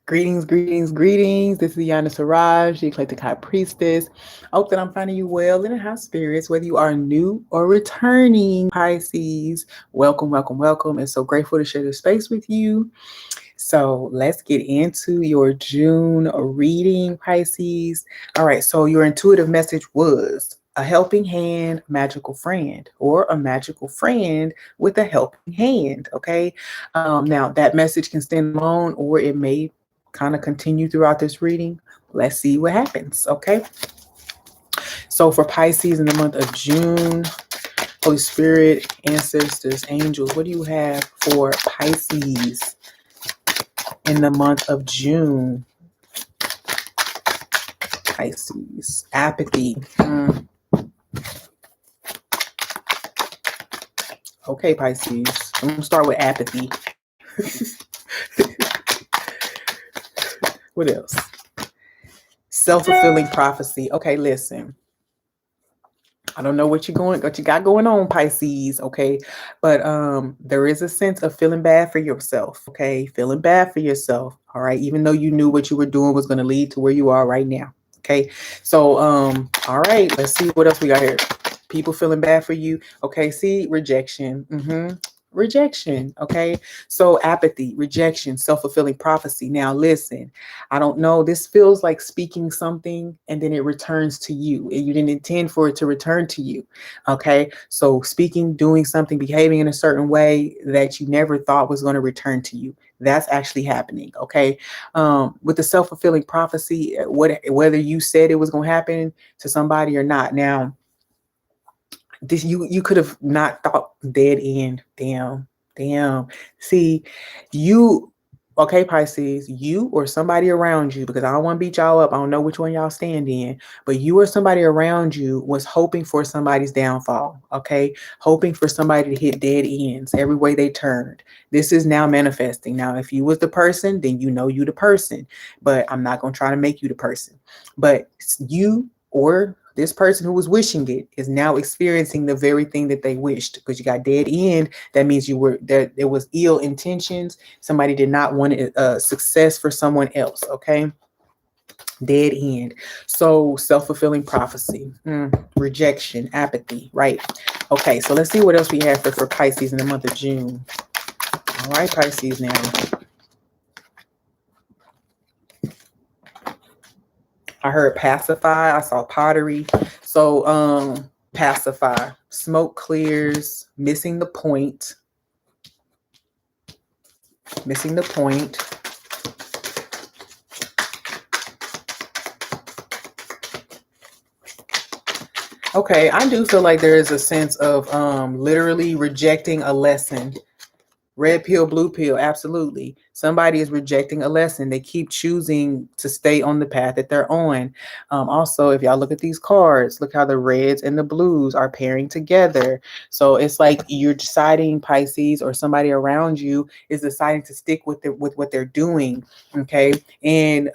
Greetings, greetings, greetings. This is Iyanda Siraj, the Eclectic High Priestess. I hope that I'm finding you well and in high spirits, whether you are new or returning Pisces. Welcome, welcome, welcome. And so grateful to share this space with you. So let's get into your June reading, Pisces. All right, so your intuitive message was a helping hand, magical friend, or a magical friend with a helping hand. Okay. Now, that message can stand alone or it may kind of continue throughout this reading. Let's see what happens. Okay. So for Pisces in the month of June, Holy Spirit, ancestors, angels, what do you have for Pisces in the month of June? Pisces, apathy. Okay, Pisces. I'm going to start with apathy. What else? Self-fulfilling prophecy. Okay, listen. I don't know what you got going on, Pisces, okay? But there is a sense of feeling bad for yourself, okay? Feeling bad for yourself, all right? Even though you knew what you were doing was going to lead to where you are right now, okay? So, all right, let's see what else we got here. People feeling bad for you, okay? See, rejection. Rejection, okay? So apathy, rejection, self-fulfilling prophecy. Now listen, I don't know, this feels like speaking something and then it returns to you. You didn't intend for it to return to you, okay? So speaking, doing something, behaving in a certain way that you never thought was going to return to you. That's actually happening, okay? With the self-fulfilling prophecy, whether you said it was going to happen to somebody or not. Now, this you could have not thought dead end. Damn. See, you okay, Pisces, you or somebody around you, because I don't want to beat y'all up. I don't know which one y'all stand in, but you or somebody around you was hoping for somebody's downfall. Okay, hoping for somebody to hit dead ends every way they turned. This is now manifesting. Now, if you was the person, then you know you the person. But I'm not gonna try to make you the person. But you or this person who was wishing it is now experiencing the very thing that they wished, because you got dead end. That means there was ill intentions. Somebody did not want success for someone else. Okay. Dead end. So self-fulfilling prophecy, rejection, apathy, right? Okay. So let's see what else we have for Pisces in the month of June. All right, Pisces now. I heard pacify. I saw pottery. So pacify, smoke clears, missing the point. Missing the point. Okay, I do feel like there is a sense of literally rejecting a lesson. Red pill, blue pill, absolutely. Somebody is rejecting a lesson. They keep choosing to stay on the path that they're on. Also, if y'all look at these cards, look how the reds and the blues are pairing together. So it's like you're deciding, Pisces, or somebody around you is deciding to stick with what they're doing. Okay, and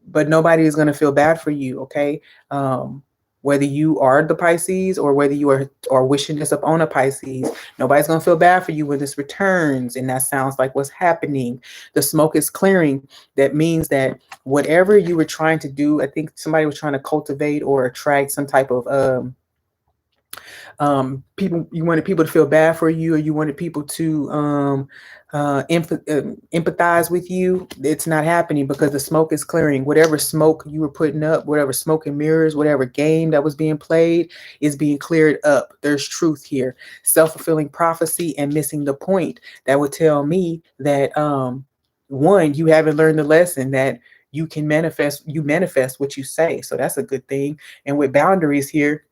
but nobody is going to feel bad for you. Okay. Whether you are the Pisces or whether you are wishing this upon a Pisces, nobody's going to feel bad for you when this returns. And that sounds like what's happening. The smoke is clearing. That means that whatever you were trying to do, I think somebody was trying to cultivate or attract some type of people, you wanted people to feel bad for you, or you wanted people to empathize with you. It's not happening because the smoke is clearing. Whatever smoke you were putting up, whatever smoke and mirrors, whatever game that was being played is being cleared up. There's truth here. Self-fulfilling prophecy and missing the point. That would tell me that one, you haven't learned the lesson that you manifest what you say. So that's a good thing. And with boundaries here,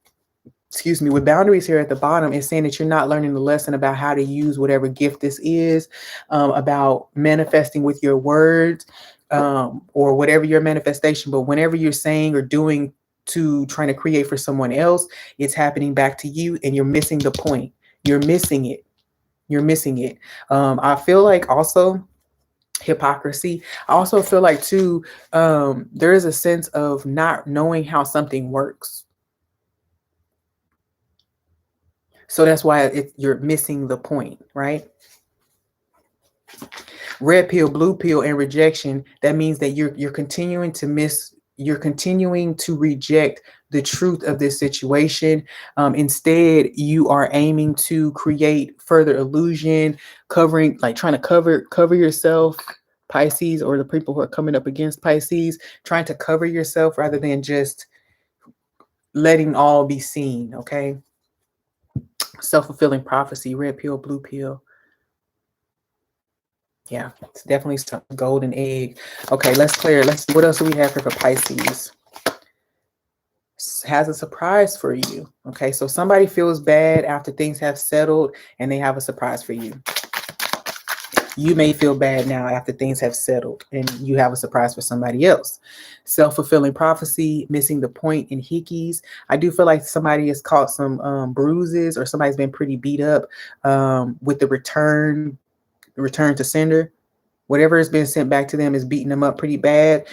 with boundaries here at the bottom, is saying that you're not learning the lesson about how to use whatever gift this is, about manifesting with your words, or whatever your manifestation. But whenever you're saying or doing to trying to create for someone else, it's happening back to you and you're missing the point. You're missing it. I feel like also hypocrisy. I also feel like too, there is a sense of not knowing how something works. So that's why you're missing the point, right? Red pill, blue pill, and rejection. That means that you're continuing to you're continuing to reject the truth of this situation. Instead, you are aiming to create further illusion, covering, like trying to cover yourself, Pisces, or the people who are coming up against Pisces, trying to cover yourself rather than just letting all be seen. Okay. Self-fulfilling prophecy, red pill, blue pill. Yeah, it's definitely some golden egg. Okay, what else do we have here for Pisces? Has a surprise for you. Okay, so somebody feels bad after things have settled and they have a surprise for you. You may feel bad now after things have settled and you have a surprise for somebody else. Self-fulfilling prophecy, missing the point in hickeys. I do feel like somebody has caught some bruises, or somebody's been pretty beat up with the return to sender. Whatever has been sent back to them is beating them up pretty bad.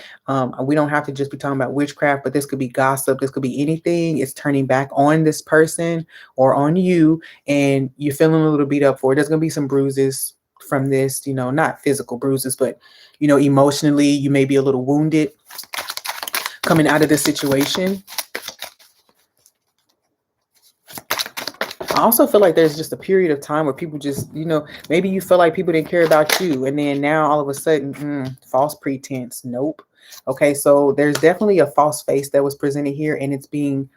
We don't have to just be talking about witchcraft, but this could be gossip. This could be anything. It's turning back on this person or on you, and you're feeling a little beat up for it. There's going to be some bruises from this, not physical bruises, but, emotionally, you may be a little wounded coming out of this situation. I also feel like there's just a period of time where people just, maybe you feel like people didn't care about you. And then now all of a sudden, false pretense. Nope. Okay. So there's definitely a false face that was presented here, and it's being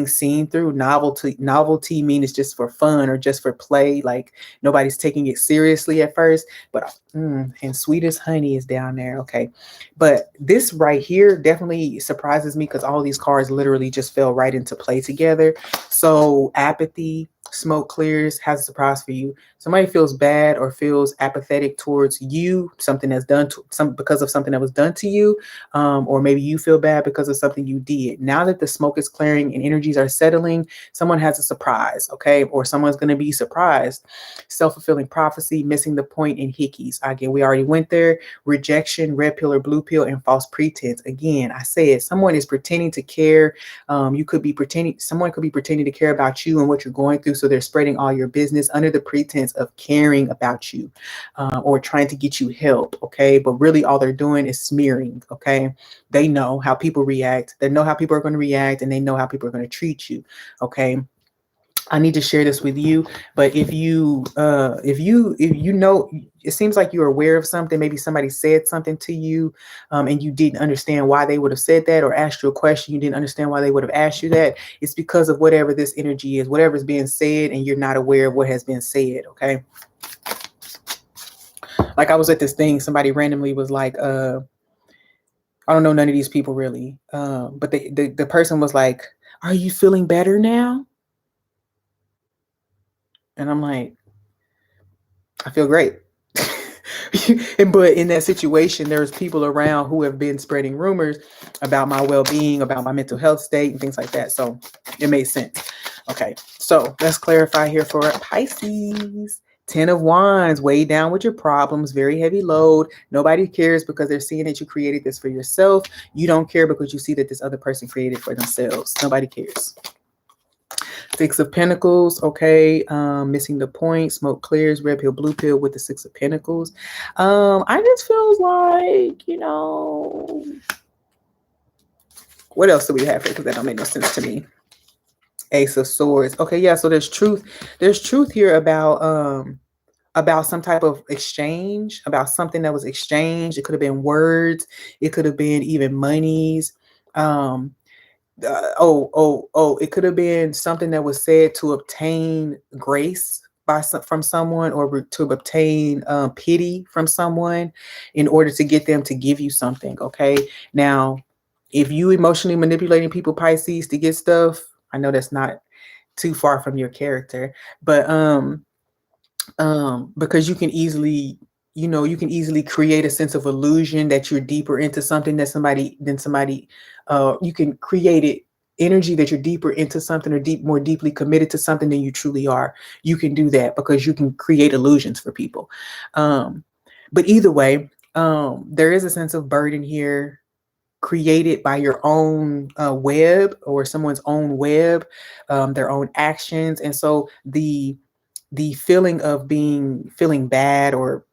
seen through. Novelty mean it's just for fun or just for play. Like nobody's taking it seriously at first, but and sweet as honey is down there. Okay. But this right here definitely surprises me because all these cards literally just fell right into play together. So apathy, smoke clears, has a surprise for you. Somebody feels bad or feels apathetic towards you, something that's done to because of something that was done to you, or maybe you feel bad because of something you did. Now that the smoke is clearing and energies are settling, someone has a surprise, okay, or someone's going to be surprised. Self-fulfilling prophecy, missing the point in hickeys. Again, we already went there. Rejection, red pill or blue pill, and false pretense. Again, I said someone is pretending to care. Someone could be pretending to care about you and what you're going through. So they're spreading all your business under the pretense of caring about you, or trying to get you help. Okay. But really all they're doing is smearing. Okay. They know how people react. They know how people are going to react, and they know how people are going to treat you. Okay. I need to share this with you, but if you know, it seems like you're aware of something. Maybe somebody said something to you, and you didn't understand why they would have said that, or asked you a question. You didn't understand why they would have asked you that. It's because of whatever this energy is, whatever's being said, and you're not aware of what has been said. Okay. Like I was at this thing, somebody randomly was like, I don't know none of these people really, but the person was like, "Are you feeling better now?" And I'm like, I feel great. But in that situation, there's people around who have been spreading rumors about my well-being, about my mental health state, and things like that. So it made sense. Okay, so let's clarify here for Pisces. 10 of Wands, way down with your problems, very heavy load. Nobody cares because they're seeing that you created this for yourself. You don't care because you see that this other person created it for themselves. Nobody cares. 6 of Pentacles, okay. Missing the point, smoke clears, red pill, blue pill with the 6 of Pentacles. I just feels like, what else do we have here? Because that don't make no sense to me. Ace of Swords. Okay, yeah, so there's truth. There's truth here about some type of exchange, about something that was exchanged. It could have been words. It could have been even monies. It could have been something that was said to obtain grace from someone, or to obtain pity from someone in order to get them to give you something. Okay. Now, if you emotionally manipulating people, Pisces, to get stuff, I know that's not too far from your character, but because you can easily create a sense of illusion that you're deeper into something than somebody. You can create it energy that you're deeper into something, or more deeply committed to something than you truly are. You can do that because you can create illusions for people. But either way, there is a sense of burden here, created by your own web, or someone's own web, their own actions. And so the feeling of feeling bad, or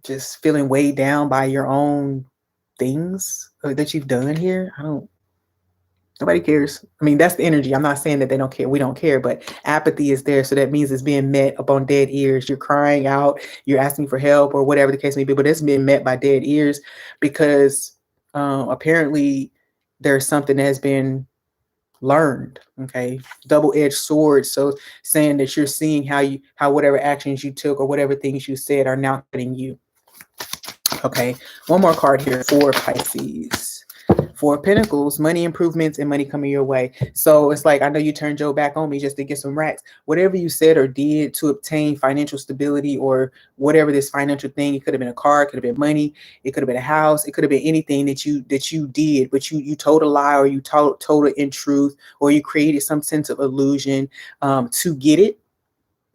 just feeling weighed down by your own things that you've done here. Nobody cares. I mean, that's the energy. I'm not saying that they don't care. We don't care, but apathy is there. So that means it's being met upon dead ears. You're crying out, you're asking for help or whatever the case may be, but it's being met by dead ears because apparently there's something that has been learned. Okay. Double-edged sword. So saying that you're seeing how whatever actions you took or whatever things you said are now hitting you. Okay. One more card here for Pisces. Four of Pentacles, money improvements and money coming your way. So it's like, I know you turned your back on me just to get some racks. Whatever you said or did to obtain financial stability or whatever this financial thing, it could have been a car, it could have been money, it could have been a house, it could have been anything that you did, but you told a lie or you told it in truth, or you created some sense of illusion to get it.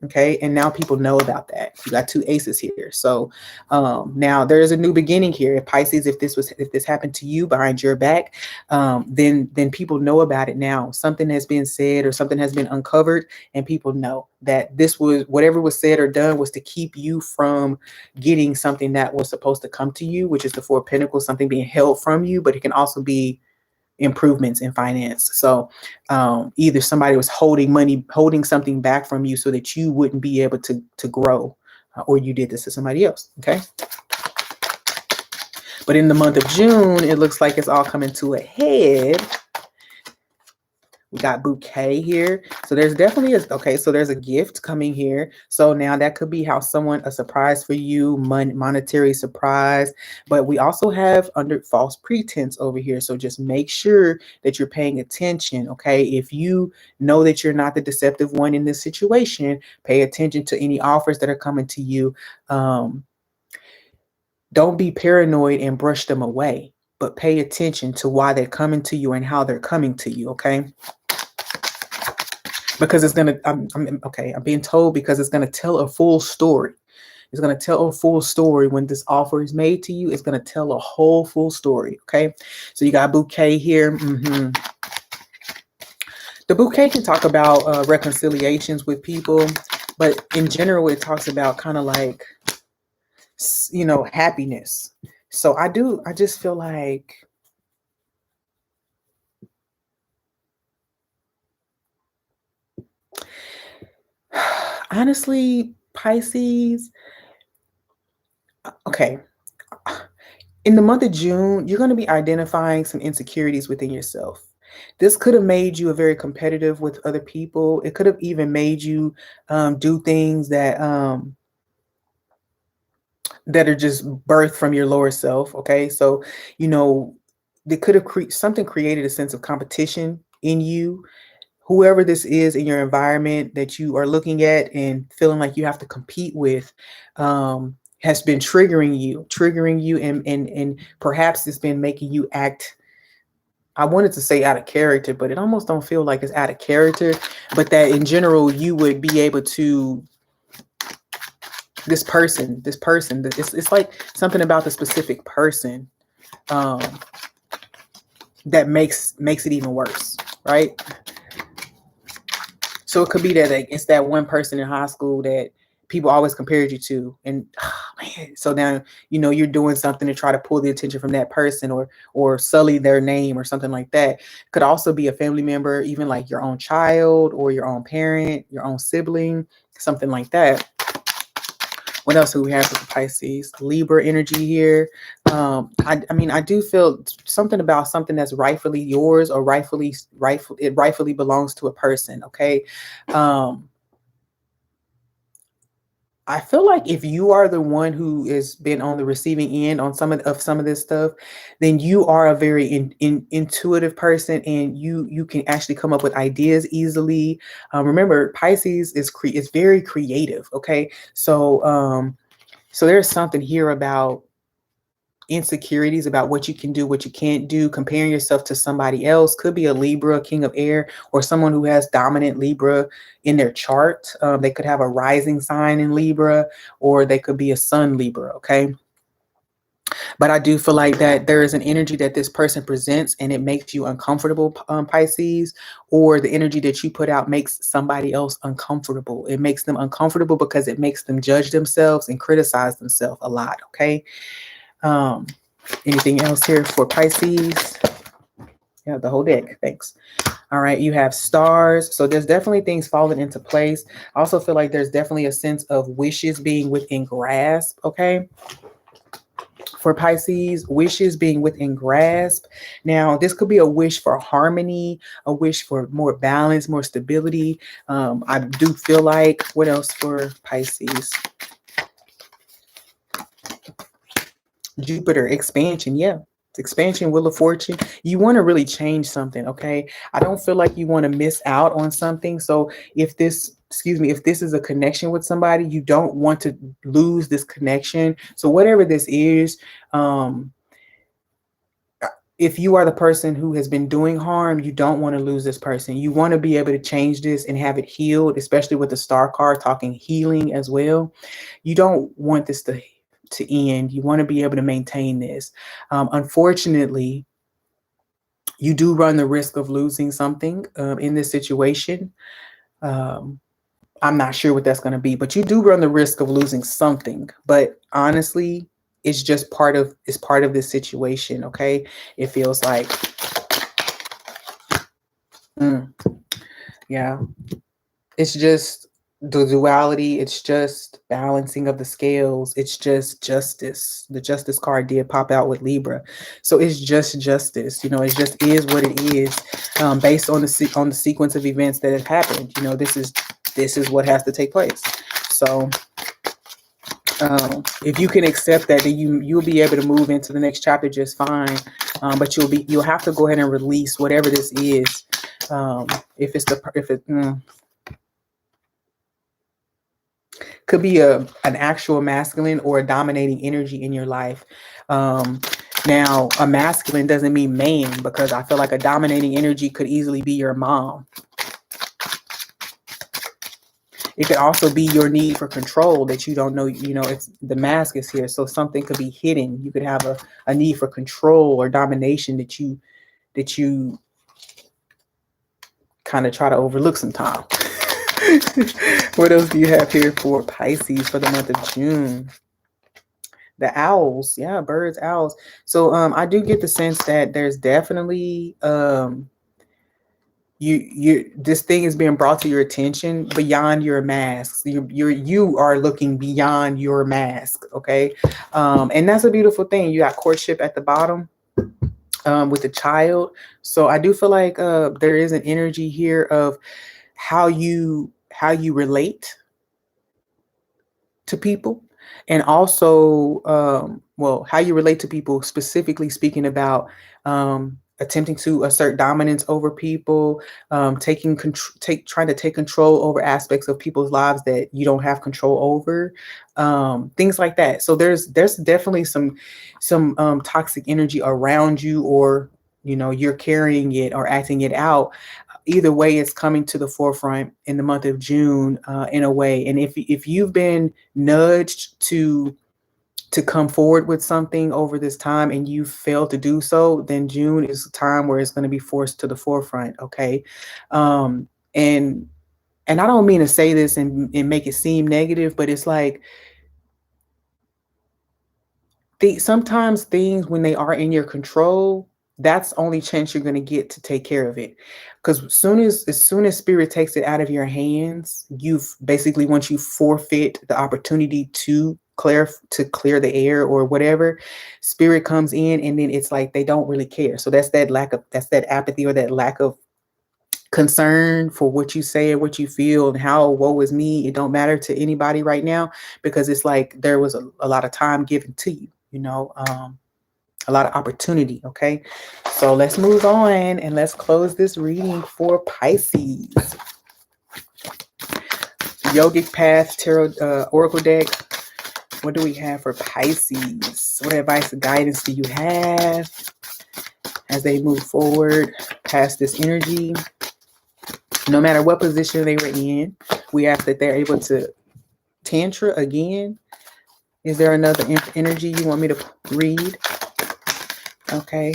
Okay. And now people know about that. You got two aces here. So now there is a new beginning here. If Pisces, if this happened to you behind your back, then people know about it now. Something has been said or something has been uncovered, and people know that this was whatever was said or done was to keep you from getting something that was supposed to come to you, which is the Four of Pentacles, something being held from you, but it can also be improvements in finance. So either somebody was holding something back from you so that you wouldn't be able to grow, or you did this to somebody else. Okay. But in the month of June, it looks like it's all coming to a head. We got bouquet here. So there's definitely so there's a gift coming here. So now that could be how a surprise for you, monetary surprise. But we also have under false pretense over here. So just make sure that you're paying attention. Okay. If you know that you're not the deceptive one in this situation, pay attention to any offers that are coming to you. Don't be paranoid and brush them away, but pay attention to why they're coming to you and how they're coming to you. Okay. Because it's going to, I'm being told because it's going to tell a full story. It's going to tell a full story when this offer is made to you. It's going to tell a whole full story. Okay. So you got bouquet here. The bouquet can talk about reconciliations with people, but in general, it talks about kind of like, happiness. So I just feel like, honestly, Pisces, okay. In the month of June, you're going to be identifying some insecurities within yourself. This could have made you very competitive with other people. It could have even made you do things that are just birthed from your lower self. Okay. So, they could have something created a sense of competition in you. Whoever this is in your environment that you are looking at and feeling like you have to compete with, has been triggering you, and perhaps it's been making you act, I wanted to say out of character, but it almost don't feel like it's out of character, but that in general, you would be able to, this person, it's like something about the specific person, that makes it even worse. Right. So it could be that it's that one person in high school that people always compared you to. And man, so now, you're doing something to try to pull the attention from that person or sully their name or something like that. Could also be a family member, even like your own child or your own parent, your own sibling, something like that. What else do we have with the Pisces? Libra energy here. I do feel something about something that's rightfully yours or it rightfully belongs to a person. Okay. I feel like if you are the one who has been on the receiving end on some of this stuff, then you are a very intuitive person, and you can actually come up with ideas easily. Remember, Pisces is very creative. Okay, so there's something here about insecurities about what you can do, what you can't do, comparing yourself to somebody else. Could be a Libra, king of air, or someone who has dominant Libra in their chart. They could have a rising sign in Libra, or they could be a sun Libra. Okay. But I do feel like that there is an energy that this person presents and it makes you uncomfortable, Pisces, or the energy that you put out makes somebody else uncomfortable. It makes them uncomfortable because it makes them judge themselves and criticize themselves a lot. Okay. Um, Anything else here for Pisces? Yeah, the whole deck. Thanks. All right, you have stars. So there's definitely things falling into place. I also feel like there's definitely a sense of wishes being within grasp. Okay. For Pisces, wishes being within grasp. Now, this could be a wish for harmony, a wish for more balance, more stability. I do feel like, what else for Pisces? Jupiter, expansion. Yeah. Expansion, wheel of fortune. You want to really change something. Okay. I don't feel like you want to miss out on something. So if this, excuse me, if this is a connection with somebody, you don't want to lose this connection. So whatever this is, if you are the person who has been doing harm, you don't want to lose this person. You want to be able to change this and have it healed, especially with the star card talking healing as well. You don't want this to end. You want to be able to maintain this. Unfortunately, you do run the risk of losing something in this situation. Um, I'm not sure what that's going to be, but you do run the risk of losing something. But honestly, it's part of this situation. Okay, it feels like, yeah, it's just the duality. It's just balancing of the scales. It's just justice. The justice card did pop out with Libra, so it's just justice. You know, it just is what it is, based on the sequence of events that have happened. You know, this is what has to take place. So if you can accept that, then you'll be able to move into the next chapter just fine. But you'll have to go ahead and release whatever this is. If it's could be an actual masculine or a dominating energy in your life. Now, a masculine doesn't mean man, because I feel like a dominating energy could easily be your mom. It could also be your need for control that you don't know. You know, it's the mask is here, so something could be hidden. You could have a need for control or domination that you kind of try to overlook sometimes. What else do you have here for Pisces for the month of June? The owls. Yeah, birds, owls. So I do get the sense that there's definitely you this thing is being brought to your attention beyond your mask. You are looking beyond your mask. Okay. And that's a beautiful thing. You got courtship at the bottom with the child. So I do feel like there is an energy here of how you relate to people, and also well, how you relate to people, specifically speaking about attempting to assert dominance over people, trying to take control over aspects of people's lives that you don't have control over, things like that. So there's definitely some toxic energy around you, or you know, you're carrying it or acting it out. Either way, it's coming to the forefront in the month of June, in a way. And if you've been nudged to come forward with something over this time and you fail to do so, then June is a time where it's going to be forced to the forefront. Okay. And I don't mean to say this and make it seem negative, but it's like, sometimes things, when they are in your control, that's the only chance you're going to get to take care of it. Because as soon as spirit takes it out of your hands, you've basically, once you forfeit the opportunity to clear the air or whatever, spirit comes in, and then it's like they don't really care. So that's that apathy, or that lack of concern for what you say and what you feel, and how woe is me. It don't matter to anybody right now, because it's like there was a lot of time given to you, you know, a lot of opportunity. Okay. So let's move on and let's close this reading for Pisces. Yogic Path Tarot Oracle deck. What do we have for Pisces? What advice and guidance do you have as they move forward past this energy? No matter what position they were in, we ask that they're able to tantra again Is there another energy you want me to read? Okay.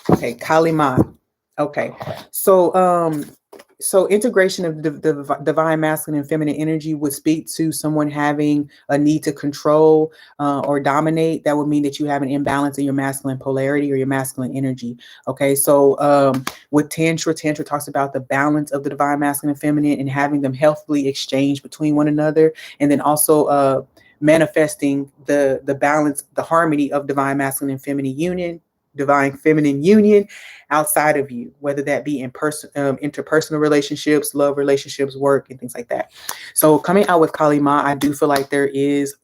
Okay, Kalima. Okay. So so integration of the divine masculine and feminine energy would speak to someone having a need to control or dominate. That would mean that you have an imbalance in your masculine polarity or your masculine energy. Okay, so with Tantra talks about the balance of the divine masculine and feminine and having them healthily exchange between one another, and then also manifesting the balance, the harmony of divine masculine and feminine union, divine feminine union outside of you, whether that be in interpersonal relationships, love relationships, work, and things like that. So coming out with Kalima, I do feel like there is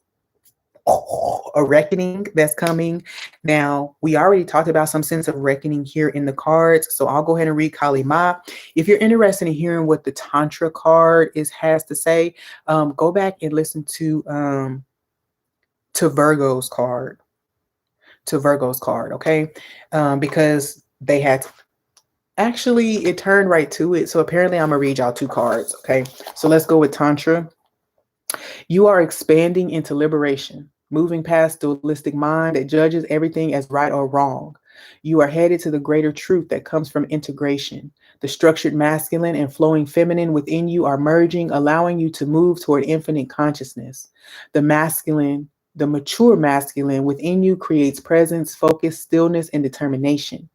a reckoning that's coming. Now, we already talked about some sense of reckoning here in the cards, so I'll go ahead and read Kalima. If you're interested in hearing what the Tantra card has to say, go back and listen to Virgo's card. Okay, because they had actually, it turned right to it. So apparently I'm gonna read y'all two cards. Okay, so let's go with Tantra. You are expanding into liberation, moving past dualistic mind that judges everything as right or wrong. You are headed to the greater truth that comes from integration. The structured masculine and flowing feminine within you are merging, allowing you to move toward infinite consciousness. The masculine, the mature masculine within you creates presence, focus, stillness, and determination.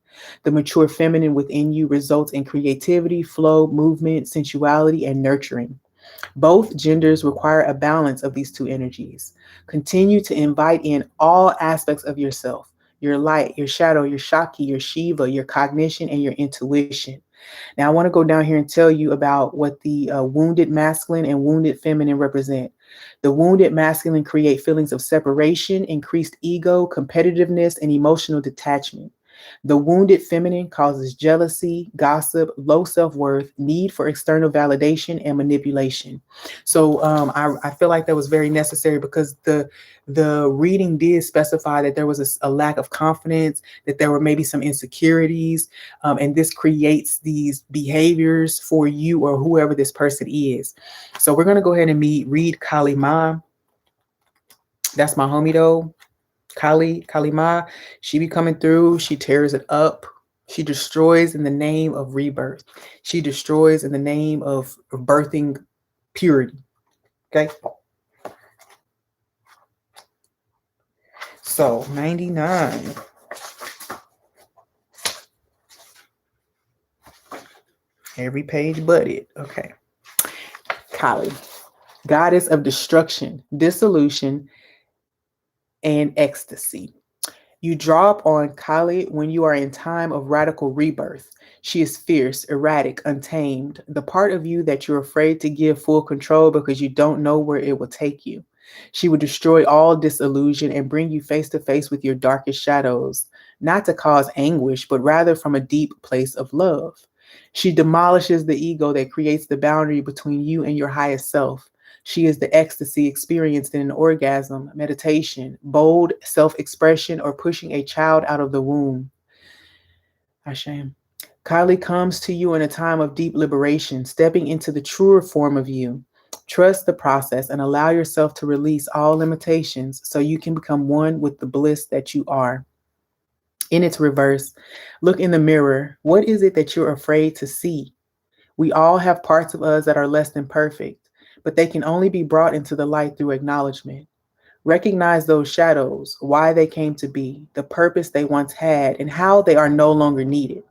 The mature feminine within you results in creativity, flow, movement, sensuality, and nurturing. Both genders require a balance of these two energies. Continue to invite in all aspects of yourself: your light, your shadow, your Shakti, your Shiva, your cognition, and your intuition. Now, I want to go down here and tell you about what the wounded masculine and wounded feminine represent. The wounded masculine create feelings of separation, increased ego, competitiveness, and emotional detachment. The wounded feminine causes jealousy, gossip, low self-worth, need for external validation, and manipulation. So I feel like that was very necessary because the reading did specify that there was a lack of confidence, that there were maybe some insecurities, and this creates these behaviors for you or whoever this person is. So we're going to go ahead and read Kalima. That's my homie though. Kalima, she be coming through, she tears it up. She destroys in the name of rebirth. She destroys in the name of birthing purity. Okay. So 99. Every page but it. Okay. Kali, goddess of destruction, dissolution, and ecstasy. You draw upon Kali when you are in time of radical rebirth. She is fierce, erratic, untamed, the part of you that you're afraid to give full control because you don't know where it will take you. She will destroy all disillusion and bring you face to face with your darkest shadows, not to cause anguish, but rather from a deep place of love. She demolishes the ego that creates the boundary between you and your highest self. She is the ecstasy experienced in an orgasm, meditation, bold self expression, or pushing a child out of the womb. Hashem. Kali comes to you in a time of deep liberation, stepping into the truer form of you. Trust the process and allow yourself to release all limitations so you can become one with the bliss that you are. In its reverse, look in the mirror. What is it that you're afraid to see? We all have parts of us that are less than perfect, but they can only be brought into the light through acknowledgement. Recognize those shadows, why they came to be, the purpose they once had, and how they are no longer needed.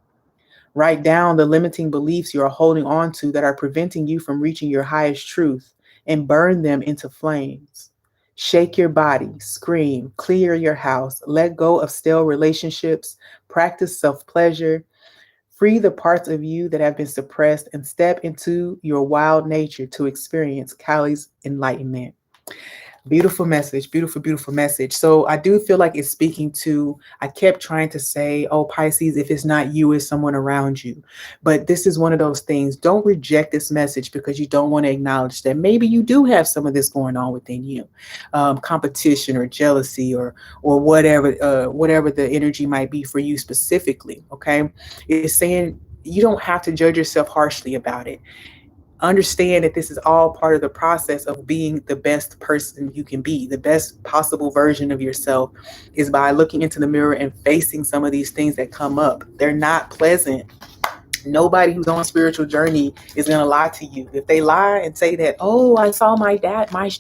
Write down the limiting beliefs you are holding on to that are preventing you from reaching your highest truth and burn them into flames. Shake your body, scream, clear your house, let go of stale relationships, practice self-pleasure, free the parts of you that have been suppressed, and step into your wild nature to experience Kali's enlightenment. Beautiful message, beautiful, beautiful message. So I do feel like it's speaking to, I kept trying to say, oh, Pisces, if it's not you, it's someone around you. But this is one of those things. Don't reject this message because you don't want to acknowledge that maybe you do have some of this going on within you. Competition or jealousy or whatever the energy might be for you specifically. Okay. It's saying you don't have to judge yourself harshly about it. Understand that this is all part of the process of being the best person you can be. The best possible version of yourself is by looking into the mirror and facing some of these things that come up. They're not pleasant. Nobody who's on a spiritual journey is going to lie to you. If they lie and say that, oh, I saw my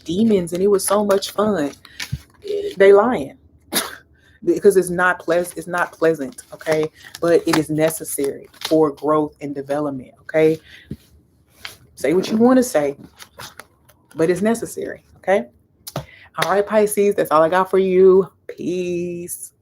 demons and it was so much fun, they lying. Because it's not pleasant, okay? But it is necessary for growth and development, okay? Say what you want to say, but it's necessary, okay? All right, Pisces, that's all I got for you. Peace.